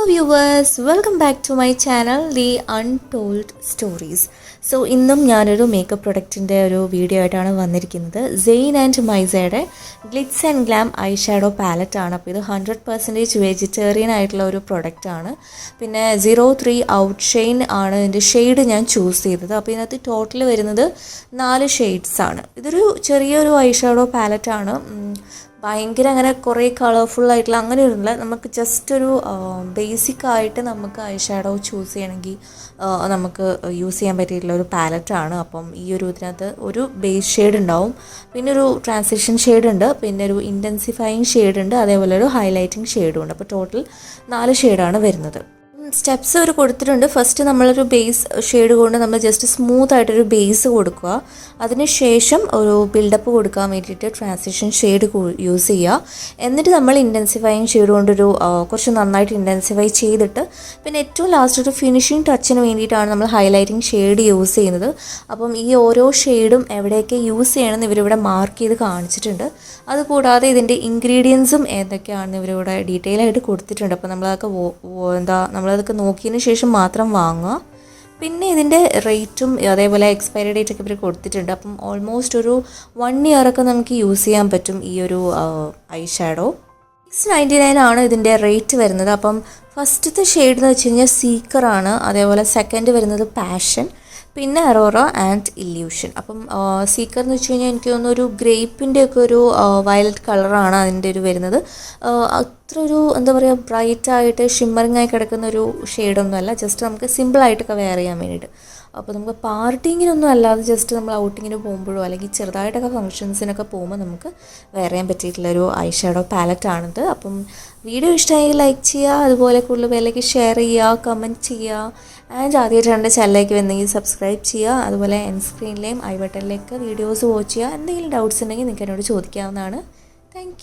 viewers, welcome back to my channel The Untold Stories. So ഇന്നും ഞാനൊരു makeup പ്രൊഡക്റ്റിൻ്റെ ഒരു video ആയിട്ടാണ് വന്നിരിക്കുന്നത്. സെയിൻ ആൻഡ് മൈസയുടെ glitz and glam eye shadow പാലറ്റാണ്. അപ്പോൾ ഇത് 100% വെജിറ്റേറിയൻ ആയിട്ടുള്ള ഒരു പ്രൊഡക്റ്റാണ്. പിന്നെ 03 ഔട്ട്ഷൈൻ ആണ് ഇതിൻ്റെ ഷെയ്ഡ് ഞാൻ ചൂസ് ചെയ്തത്. അപ്പോൾ ഇതിനകത്ത് ടോട്ടൽ വരുന്നത് 4 ഷെയ്ഡ്സാണ്. ഇതൊരു ചെറിയൊരു ഐ ഷാഡോ പാലറ്റാണ്. ഭയങ്കര അങ്ങനെ കുറേ കളർഫുള്ളായിട്ടുള്ള അങ്ങനെയൊന്നുമില്ല. നമുക്ക് ജസ്റ്റ് ഒരു ബേസിക്കായിട്ട് നമുക്ക് ഐ ഷാഡോ ചൂസ് ചെയ്യണമെങ്കിൽ നമുക്ക് യൂസ് ചെയ്യാൻ പറ്റിയിട്ടുള്ള ഒരു പാലറ്റാണ്. അപ്പം ഈ ഒരു ഇതിനകത്ത് ഒരു ബേസ് ഷെയ്ഡ് ഉണ്ടാവും, പിന്നെ ഒരു ട്രാൻസിഷൻ ഷെയ്ഡ് ഉണ്ട്, പിന്നെ ഒരു ഇൻറ്റൻസിഫയിങ് ഷെയ്ഡ് ഉണ്ട്, അതേപോലെ ഒരു ഹൈലൈറ്റിംഗ് ഷെയ്ഡും ഉണ്ട്. അപ്പോൾ ടോട്ടൽ 4 ഷെയ്ഡാണ് വരുന്നത്. സ്റ്റെപ്സ് അവർ കൊടുത്തിട്ടുണ്ട്. ഫസ്റ്റ് നമ്മളൊരു ബേസ് ഷെയ്ഡ് കൊണ്ട് നമ്മൾ ജസ്റ്റ് സ്മൂത്ത് ആയിട്ടൊരു ബേസ് കൊടുക്കുക. അതിന് ശേഷം ഒരു ബിൽഡപ്പ് കൊടുക്കാൻ വേണ്ടിയിട്ട് ട്രാൻസിഷൻ ഷെയ്ഡ് യൂസ് ചെയ്യുക. എന്നിട്ട് നമ്മൾ ഇൻറ്റൻസിഫയിങ് ഷെയ്ഡ് കൊണ്ടൊരു കുറച്ച് നന്നായിട്ട് ഇൻറ്റൻസിഫൈ ചെയ്തിട്ട് പിന്നെ ഏറ്റവും ലാസ്റ്റ് ഒരു ഫിനിഷിങ് ടച്ചിന് വേണ്ടിയിട്ടാണ് നമ്മൾ ഹൈലൈറ്റിംഗ് ഷെയ്ഡ് യൂസ് ചെയ്യുന്നത്. അപ്പം ഈ ഓരോ ഷെയ്ഡും എവിടെയൊക്കെ യൂസ് ചെയ്യണമെന്ന് ഇവരിവിടെ മാർക്ക് ചെയ്ത് കാണിച്ചിട്ടുണ്ട്. അതുകൂടാതെ ഇതിൻ്റെ ഇൻഗ്രീഡിയൻസും ഏതൊക്കെയാണെന്ന് ഇവരിവിടെ ഡീറ്റെയിൽ ആയിട്ട് കൊടുത്തിട്ടുണ്ട്. അപ്പോൾ നമ്മളതൊക്കെ നോക്കിയതിന് ശേഷം മാത്രം വാങ്ങുക. പിന്നെ ഇതിൻ്റെ റേറ്റും അതേപോലെ എക്സ്പയറി ഡേറ്റ് ഒക്കെ ഇവർ കൊടുത്തിട്ടുണ്ട്. അപ്പം ഓൾമോസ്റ്റ് ഒരു 1 ഇയറൊക്കെ നമുക്ക് യൂസ് ചെയ്യാൻ പറ്റും ഈ ഒരു ഐ ഷാഡോ. 699 ആണ് ഇതിൻ്റെ റേറ്റ് വരുന്നത്. അപ്പം ഫസ്റ്റത്തെ ഷെയ്ഡ് എന്ന് വെച്ച് കഴിഞ്ഞാൽ സീക്കറാണ്. അതേപോലെ സെക്കൻഡ് വരുന്നത് പാഷൻ, പിന്നെ അറോറ ആൻഡ് ഇല്യൂഷൻ. അപ്പം സീക്കർ എന്ന് വെച്ച് കഴിഞ്ഞാൽ എനിക്ക് തോന്നുന്നു ഒരു ഗ്രേപ്പിൻ്റെ ഒക്കെ ഒരു വയലറ്റ് കളറാണ് അതിൻ്റെ ഒരു വരുന്നത്. അത്ര ഒരു എന്താ പറയുക ബ്രൈറ്റായിട്ട് ഷിമ്മറിങ് ആയി കിടക്കുന്ന ഒരു ഷെയ്ഡൊന്നുമല്ല. ജസ്റ്റ് നമുക്ക് സിമ്പിളായിട്ടൊക്കെ വെയർ ചെയ്യാൻ വേണ്ടിയിട്ട്. അപ്പോൾ നമുക്ക് പാർട്ടിങ്ങിനൊന്നും അല്ലാതെ ജസ്റ്റ് നമ്മൾ ഔട്ടിങ്ങിന് പോകുമ്പോഴോ അല്ലെങ്കിൽ ചെറുതായിട്ടൊക്കെ ഫങ്ഷൻസിനൊക്കെ പോകുമ്പോൾ നമുക്ക് വെയർ ചെയ്യാൻ പറ്റിയിട്ടുള്ളൊരു ഐ ഷാഡോ പാലറ്റാണിത്. അപ്പം വീഡിയോ ഇഷ്ടമായി ലൈക്ക് ചെയ്യുക, അതുപോലെ കൂടുതൽ പേരിലേക്ക് ഷെയർ ചെയ്യുക, കമൻറ്റ് ചെയ്യുക. ആൻഡ് ആദ്യമായിട്ട് എൻ്റെ ചാനലിലേക്ക് വന്നെങ്കിൽ സബ്സ്ക്രൈബ് ചെയ്യുക. അതുപോലെ എൻ സ്ക്രീനിലെയും ഐ ബട്ടണിലേക്ക് വീഡിയോസ് വാച്ച് ചെയ്യുക. എന്തെങ്കിലും ഡൗട്ട്സ് ഉണ്ടെങ്കിൽ നിങ്ങൾക്ക് എന്നോട് ചോദിക്കാവുന്നതാണ്. താങ്ക്